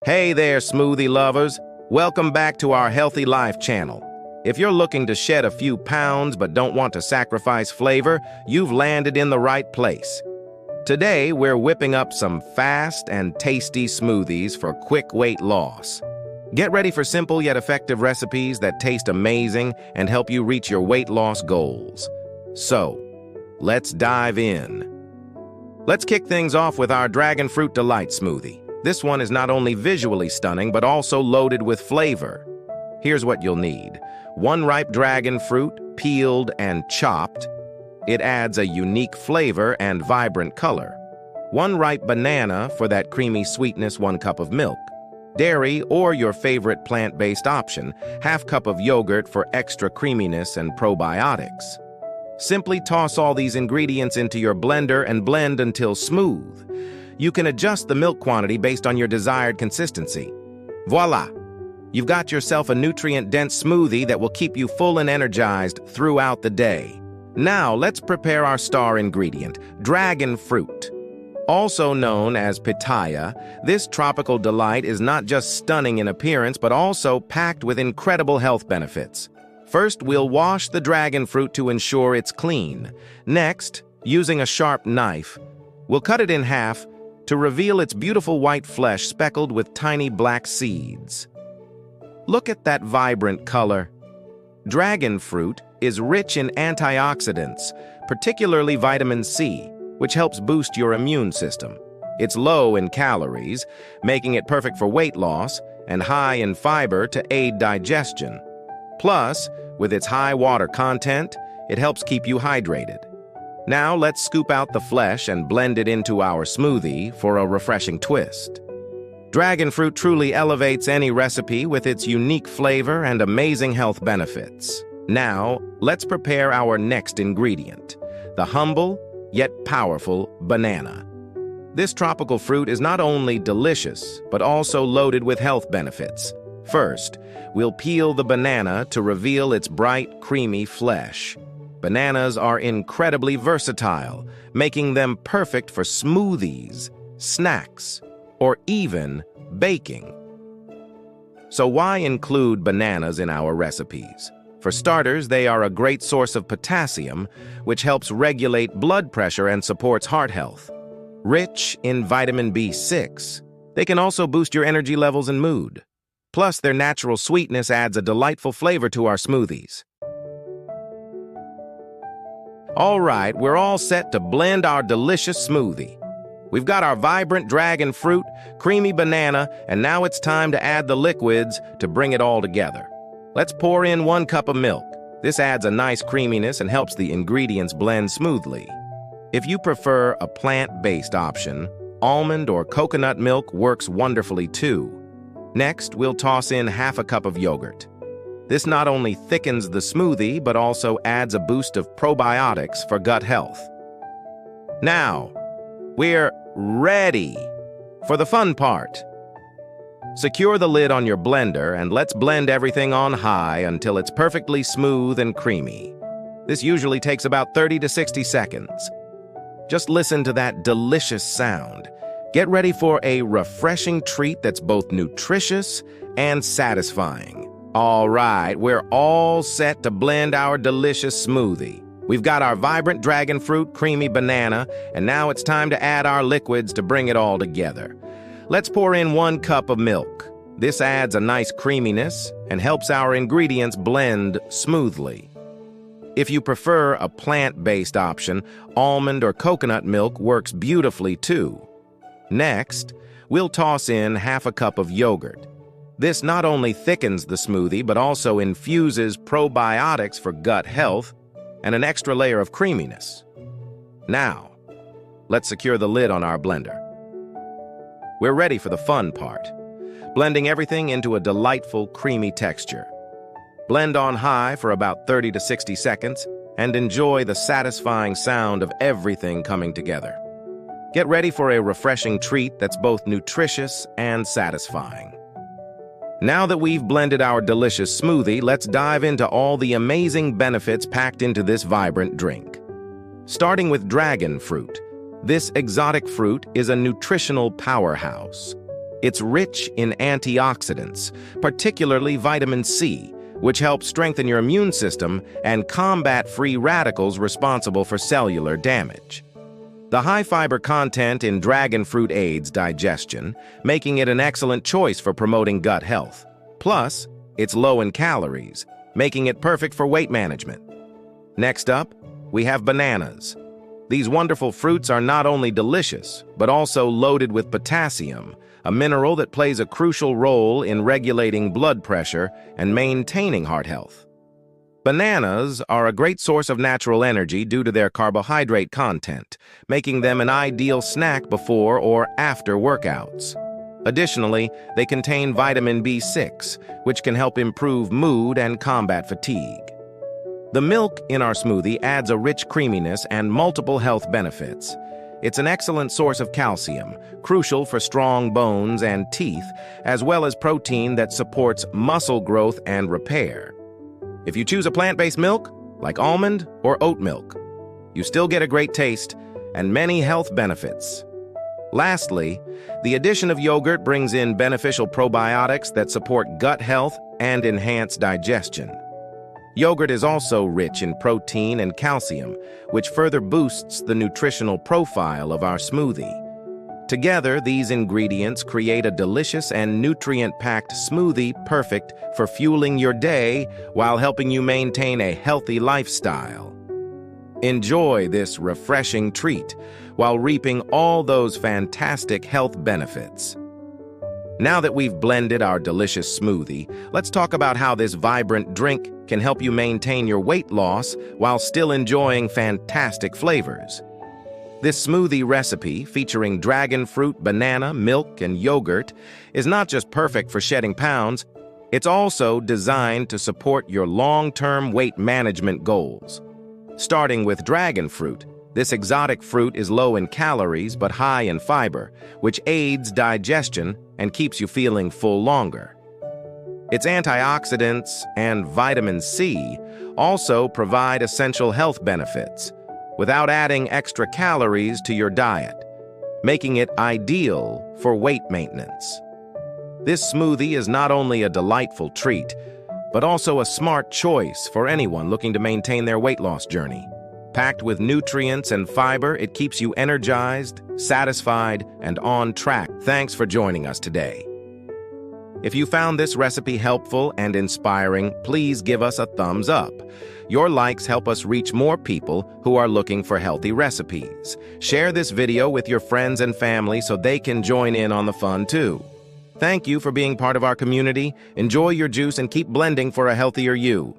Hey there, smoothie lovers. Welcome back to our Healthy Life channel. If you're looking to shed a few pounds but don't want to sacrifice flavor, you've landed in the right place. Today, we're whipping up some fast and tasty smoothies for quick weight loss. Get ready for simple yet effective recipes that taste amazing and help you reach your weight loss goals. So, let's dive in. Let's kick things off with our Dragon Fruit Delight smoothie. This one is not only visually stunning, but also loaded with flavor. Here's what you'll need. 1 ripe dragon fruit, peeled and chopped. It adds a unique flavor and vibrant color. 1 ripe banana for that creamy sweetness, 1 cup of milk. Dairy or your favorite plant-based option, 1/2 cup of yogurt for extra creaminess and probiotics. Simply toss all these ingredients into your blender and blend until smooth. You can adjust the milk quantity based on your desired consistency. Voila! You've got yourself a nutrient-dense smoothie that will keep you full and energized throughout the day. Now, let's prepare our star ingredient, dragon fruit. Also known as pitaya, this tropical delight is not just stunning in appearance, but also packed with incredible health benefits. First, we'll wash the dragon fruit to ensure it's clean. Next, using a sharp knife, we'll cut it in half to reveal its beautiful white flesh speckled with tiny black seeds. Look at that vibrant color. Dragon fruit is rich in antioxidants, particularly vitamin C, which helps boost your immune system. It's low in calories, making it perfect for weight loss, and high in fiber to aid digestion. Plus, with its high water content, it helps keep you hydrated. Now let's scoop out the flesh and blend it into our smoothie for a refreshing twist. Dragon fruit truly elevates any recipe with its unique flavor and amazing health benefits. Now, let's prepare our next ingredient, the humble yet powerful banana. This tropical fruit is not only delicious, but also loaded with health benefits. First, we'll peel the banana to reveal its bright, creamy flesh. Bananas are incredibly versatile, making them perfect for smoothies, snacks, or even baking. So why include bananas in our recipes? For starters, they are a great source of potassium, which helps regulate blood pressure and supports heart health. Rich in vitamin B6, they can also boost your energy levels and mood. Plus, their natural sweetness adds a delightful flavor to our smoothies. All right, we're all set to blend our delicious smoothie. We've got our vibrant dragon fruit, creamy banana, and now it's time to add the liquids to bring it all together. Let's pour in 1 cup of milk. This adds a nice creaminess and helps the ingredients blend smoothly. If you prefer a plant-based option, almond or coconut milk works wonderfully too. Next, we'll toss in 1/2 cup of yogurt. This not only thickens the smoothie, but also adds a boost of probiotics for gut health. Now, we're ready for the fun part. Secure the lid on your blender and let's blend everything on high until it's perfectly smooth and creamy. This usually takes about 30 to 60 seconds. Just listen to that delicious sound. Get ready for a refreshing treat that's both nutritious and satisfying. All right, we're all set to blend our delicious smoothie. We've got our vibrant dragon fruit, creamy banana, and now it's time to add our liquids to bring it all together. Let's pour in 1 cup of milk. This adds a nice creaminess and helps our ingredients blend smoothly. If you prefer a plant-based option, almond or coconut milk works beautifully too. Next, we'll toss in 1/2 cup of yogurt. This not only thickens the smoothie, but also infuses probiotics for gut health and an extra layer of creaminess. Now, let's secure the lid on our blender. We're ready for the fun part, blending everything into a delightful, creamy texture. Blend on high for about 30 to 60 seconds and enjoy the satisfying sound of everything coming together. Get ready for a refreshing treat that's both nutritious and satisfying. Now that we've blended our delicious smoothie, let's dive into all the amazing benefits packed into this vibrant drink. Starting with dragon fruit, this exotic fruit is a nutritional powerhouse. It's rich in antioxidants, particularly vitamin C, which helps strengthen your immune system and combat free radicals responsible for cellular damage. The high fiber content in dragon fruit aids digestion, making it an excellent choice for promoting gut health. Plus, it's low in calories, making it perfect for weight management. Next up, we have bananas. These wonderful fruits are not only delicious, but also loaded with potassium, a mineral that plays a crucial role in regulating blood pressure and maintaining heart health. Bananas are a great source of natural energy due to their carbohydrate content, making them an ideal snack before or after workouts. Additionally, they contain vitamin B6, which can help improve mood and combat fatigue. The milk in our smoothie adds a rich creaminess and multiple health benefits. It's an excellent source of calcium, crucial for strong bones and teeth, as well as protein that supports muscle growth and repair. If you choose a plant-based milk, like almond or oat milk, you still get a great taste and many health benefits. Lastly, the addition of yogurt brings in beneficial probiotics that support gut health and enhance digestion. Yogurt is also rich in protein and calcium, which further boosts the nutritional profile of our smoothie. Together, these ingredients create a delicious and nutrient-packed smoothie perfect for fueling your day while helping you maintain a healthy lifestyle. Enjoy this refreshing treat while reaping all those fantastic health benefits. Now that we've blended our delicious smoothie, let's talk about how this vibrant drink can help you maintain your weight loss while still enjoying fantastic flavors. This smoothie recipe, featuring dragon fruit, banana, milk, and yogurt, is not just perfect for shedding pounds, it's also designed to support your long-term weight management goals. Starting with dragon fruit, this exotic fruit is low in calories but high in fiber, which aids digestion and keeps you feeling full longer. Its antioxidants and vitamin C also provide essential health benefits, without adding extra calories to your diet, making it ideal for weight maintenance. This smoothie is not only a delightful treat, but also a smart choice for anyone looking to maintain their weight loss journey. Packed with nutrients and fiber, it keeps you energized, satisfied, and on track. Thanks for joining us today. If you found this recipe helpful and inspiring, please give us a thumbs up. Your likes help us reach more people who are looking for healthy recipes. Share this video with your friends and family so they can join in on the fun too. Thank you for being part of our community. Enjoy your juice and keep blending for a healthier you.